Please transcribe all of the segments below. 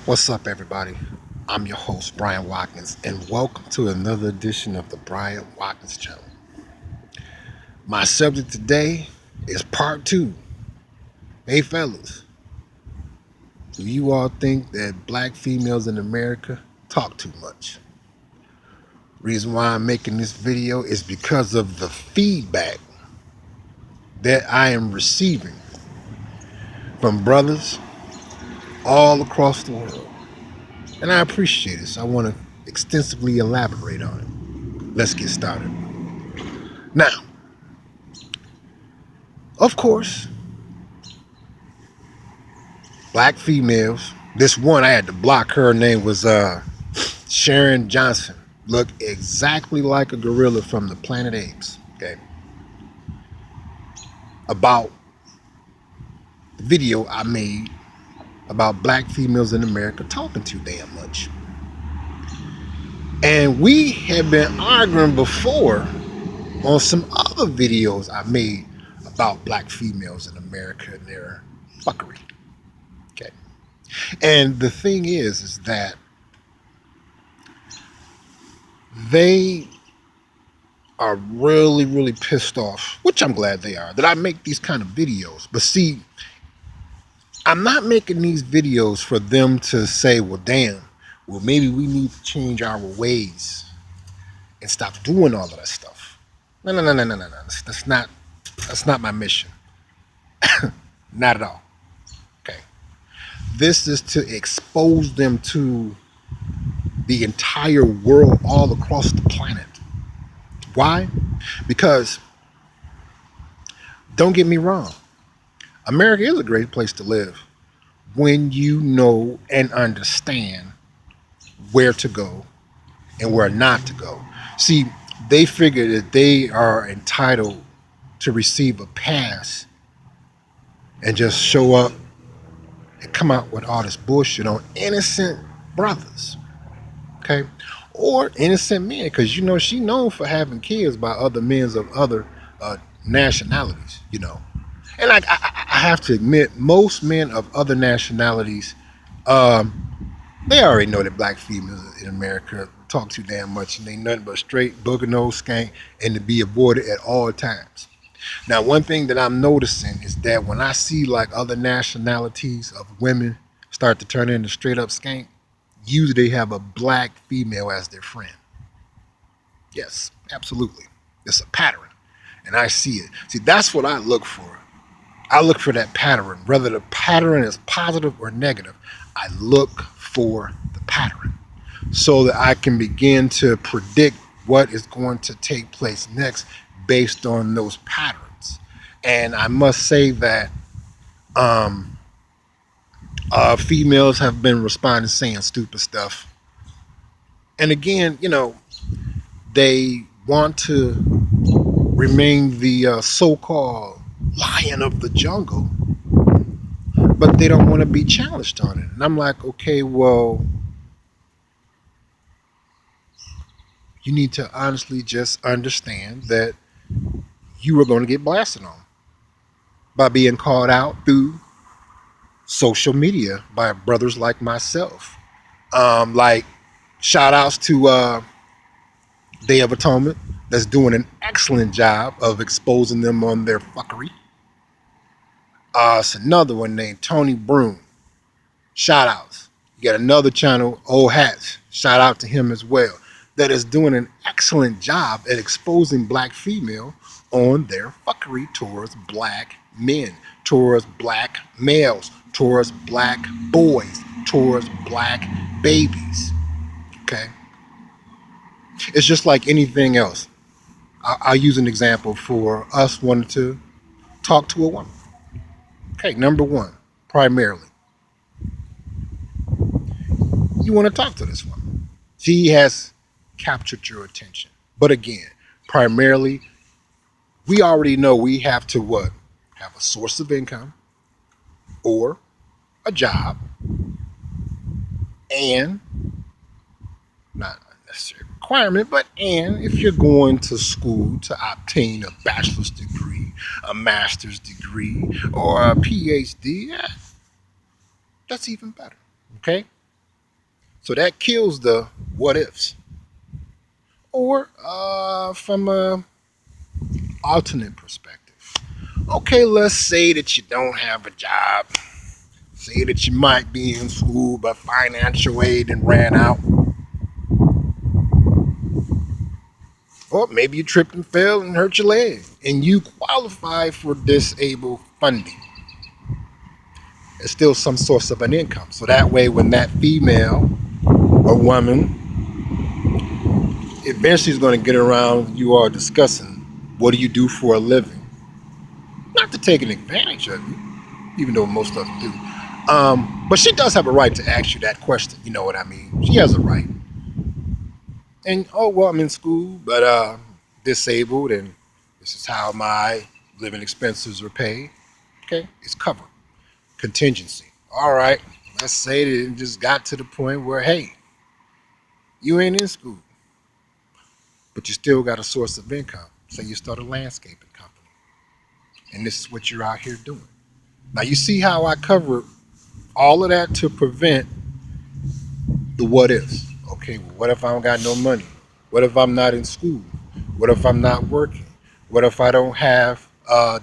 What's up, everybody? I'm your host, Brian Watkins, and welcome to another edition of the Brian Watkins channel. My subject today is part two. Hey, fellas, do you all think that black females in America talk too much? Reason why I'm making this video is because of the feedback that I am receiving from brothers all across the world. And I appreciate it, so I want to extensively elaborate on it. Let's get started. Now, of course, black females. This one I had to block. Her name was Sharon Johnson. Looked exactly like a gorilla from the Planet Apes. Okay. About the video I made about black females in America talking too damn much. And we have been arguing before on some other videos I made about black females in America and their fuckery. Okay. And the thing is that they are really, really pissed off, which I'm glad they are, that I make these kind of videos. But see, I'm not making these videos for them to say, well, damn, well, maybe we need to change our ways and stop doing all of that stuff. No, no, no, no, no, no, no. That's not my mission. Not at all. Okay. This is to expose them to the entire world all across the planet. Why? Because, don't get me wrong, America is a great place to live when you know and understand where to go and where not to go. See, they figure that they are entitled to receive a pass and just show up and come out with all this bullshit on innocent brothers, okay? Or innocent men, because you know she known for having kids by other men of other nationalities, you know. And I have to admit, most men of other nationalities, they already know that black females in America talk too damn much and they nothing but straight booger nose skank and to be avoided at all times. Now, one thing that I'm noticing is that when I see like other nationalities of women start to turn into straight up skank, usually they have a black female as their friend. Yes, absolutely. It's a pattern. And I see it. See, that's what I look for. I look for that pattern. Whether the pattern is positive or negative, I look for the pattern so that I can begin to predict what is going to take place next based on those patterns. And I must say that females have been responding saying stupid stuff. And again, you know, they want to remain the so-called lion of the jungle, but they don't want to be challenged on it. And I'm like, okay, well, you need to honestly just understand that you are going to get blasted on by being called out through social media by brothers like myself. Like shout outs to Day of Atonement that's doing an excellent job of exposing them on their fuckery. It's another one named Tony Broom. Shout outs. You got another channel, Old Hats. Shout out to him as well. That is doing an excellent job at exposing black female on their fuckery towards black men, towards black males, towards black boys, towards black babies. Okay? It's just like anything else. I'll use an example for us wanting to talk to a woman. Okay, number one, primarily, you want to talk to this woman. She has captured your attention. But again, primarily, we already know we have to what? Have a source of income or a job and not a necessary requirement, but and if you're going to school to obtain a bachelor's degree, a master's degree, or a PhD, yeah, that's even better. Okay? So that kills the what ifs. Or from a alternate perspective. Okay, let's say that you don't have a job. Say that you might be in school, but financial aid and ran out. Or maybe you tripped and fell and hurt your leg, and you qualify for disabled funding. It's still some source of an income. So that way, when that female or woman eventually is going to get around, you are discussing what do you do for a living? Not to take an advantage of you, even though most of them do. But she does have a right to ask you that question. You know what I mean? She has a right. And oh well, I'm in school, but disabled, and this is how my living expenses are paid. Okay, it's covered. Contingency. All right. Let's say that it just got to the point where hey, you ain't in school, but you still got a source of income. So you start a landscaping company, and this is what you're out here doing. Now you see how I covered all of that to prevent the what ifs. Okay, well, what if I don't got no money? What if I'm not in school? What if I'm not working? What if I don't have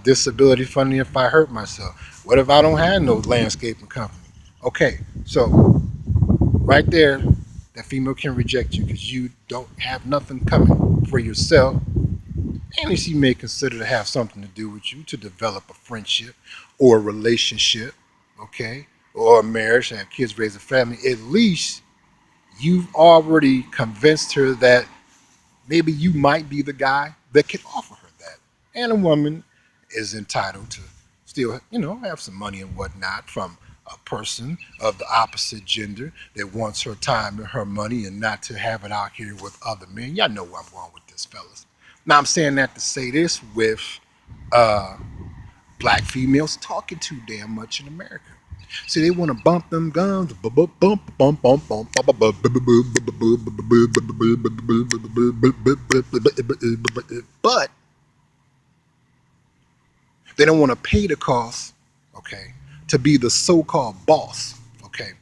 disability funding if I hurt myself? What if I don't have no landscaping company? Okay, so right there, that female can reject you because you don't have nothing coming for yourself. And she may consider to have something to do with you to develop a friendship or a relationship, okay, or a marriage, have kids, raise a family. At least you've already convinced her that maybe you might be the guy that can offer her that. And a woman is entitled to still, have some money and whatnot from a person of the opposite gender that wants her time and her money and not to have it out here with other men. Y'all know where I'm going with this, fellas. Now, I'm saying that to say this with uh, black females talking too damn much in America. See, they want to bump them guns, bump, bump, bump, bump, bump, but they don't want to pay the cost, okay, to be the so-called boss, okay.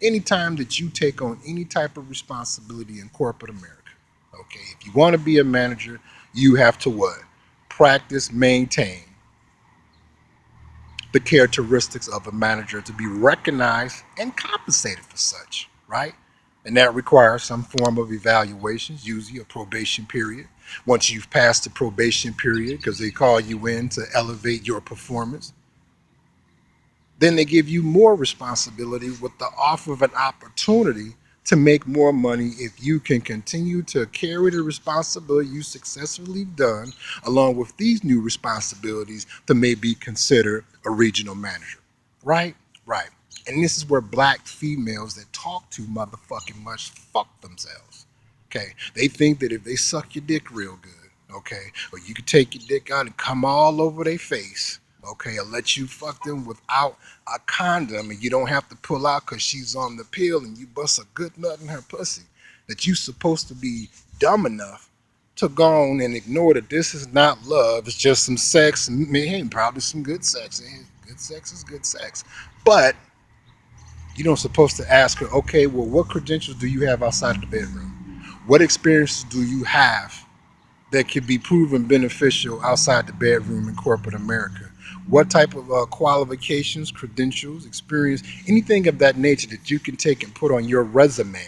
Anytime that you take on any type of responsibility in corporate America, okay, if you want to be a manager, you have to what? Practice, maintain the characteristics of a manager to be recognized and compensated for such, right? And that requires some form of evaluations, usually a probation period. Once you've passed the probation period, because they call you in to elevate your performance, then they give you more responsibility with the offer of an opportunity to make more money if you can continue to carry the responsibility you successfully done along with these new responsibilities to maybe consider a regional manager. Right? Right. And this is where black females that talk too motherfucking much fuck themselves. Okay. They think that if they suck your dick real good, okay, or you can take your dick out and come all over their face, okay, or let you fuck them without a condom and you don't have to pull out because she's on the pill and you bust a good nut in her pussy, that you supposed to be dumb enough to go on and ignore that this is not love, it's just some sex, and man, probably some good sex. Good sex is good sex. But you don't supposed to ask her, okay, well, what credentials do you have outside of the bedroom? What experiences do you have that could be proven beneficial outside the bedroom in corporate America? What type of qualifications, credentials, experience, anything of that nature that you can take and put on your resume,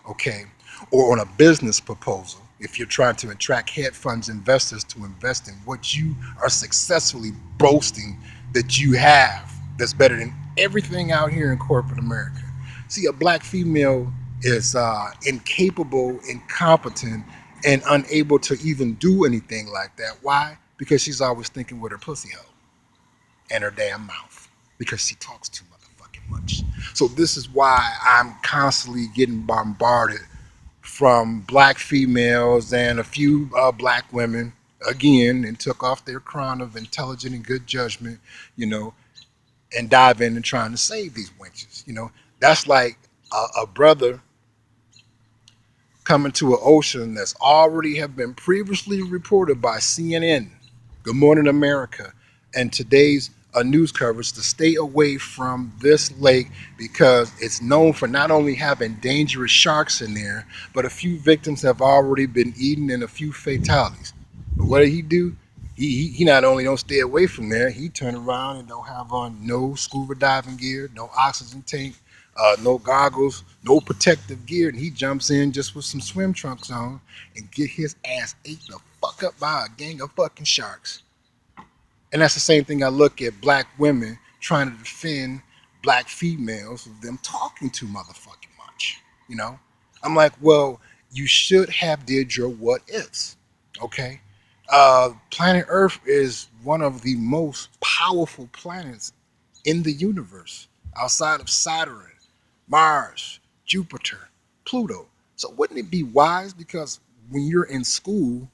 okay, or on a business proposal if you're trying to attract hedge funds investors to invest in what you are successfully boasting that you have that's better than everything out here in corporate America. See, a black female is incapable, incompetent, and unable to even do anything like that. Why? Because she's always thinking with her pussy hole and her damn mouth because she talks too motherfucking much. So this is why I'm constantly getting bombarded from black females and a few black women again and took off their crown of intelligent and good judgment, you know, and dive in and trying to save these wenches. That's like a brother coming to an ocean that's already have been previously reported by CNN, Good Morning America, and today's news coverage to stay away from this lake because it's known for not only having dangerous sharks in there, but a few victims have already been eaten and a few fatalities. But what did he do? He not only don't stay away from there, he turn around and don't have on no scuba diving gear, no oxygen tank, no goggles, no protective gear, and he jumps in just with some swim trunks on and get his ass ate the fuck up by a gang of fucking sharks. And that's the same thing I look at black women trying to defend black females of them talking too motherfucking much. You know? I'm like, well, you should have did your what ifs. Okay? Planet Earth is one of the most powerful planets in the universe outside of Saturn, Mars, Jupiter, Pluto. So wouldn't it be wise, because when you're in school,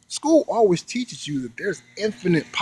school always teaches you that there's infinite